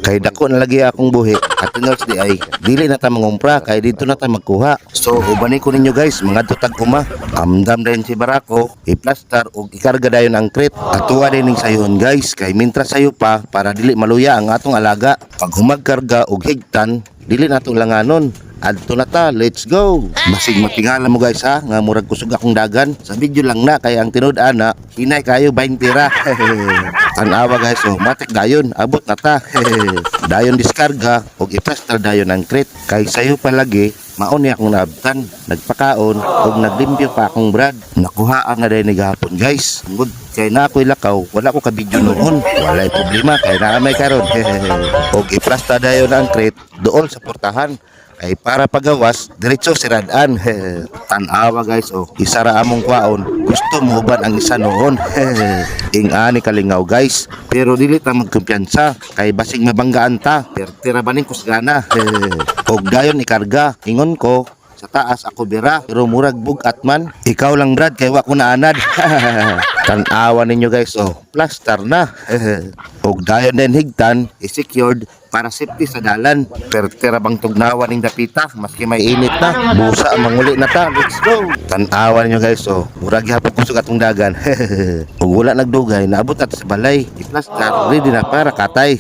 Kay dako na lagi akong buhi at tinuls di ay dili na ta mangumpra kay dito na ta magkuha. So ubani ko ninyo guys mga tutag kuma. Amdam din si Barako i-plaster o ikarga dayon ang crate. Atuwa din ning sayon guys kay mintra sayo pa para dili maluya ang atong alaga. Pag humagkarga og higtan dili natong langanon. Adto na ta, let's go. Basig matingala mo guys ha, nga murag kusog akong dagan. Sa video lang na kay ang tinud ana, hinay kayo 20 tira. Tanawa guys, oh, matik dayon, abot na ta. Dayon diskarga og i-plaster dayon ang crate. Kay sayo palagi maon ni akong naabtan, nagpakaon og naglimpyo pa akong brad. Nakuhaan na din ni gahapon guys. Good kay na ako'y lakaw, wala ko ka video noon. Walay problema kay naa may karon. Og i-plaster dayon ang crate dool sa portahan. Ay para pagawas, diretso siradan. Tanawa guys, oh, isara among kwaon. Gusto mo ban ang isa noon. Ing-ani kalingaw guys. Pero dili ta magkumpiyansa, kay basig mabanggaan ta. Tira baning kusgana. Og dayon ikarga. Ingon ko, sa taas ako bira, pero murag bugat man. Ikaw lang brad, kay wa ko naanad. Tanawa ninyo guys, oh, plaster na. Og dayon din higtan, i-secured para safety sa dalan. Pero tira bang tugnawan ning dapita, maski may init na. Busa ang manguli na ta, let's go. Tanawa ninyo guys, oh, murag hapon kusog atong dagan. Og wala nagdugay, naabot at sa balay. I-plaster, ready na para katay.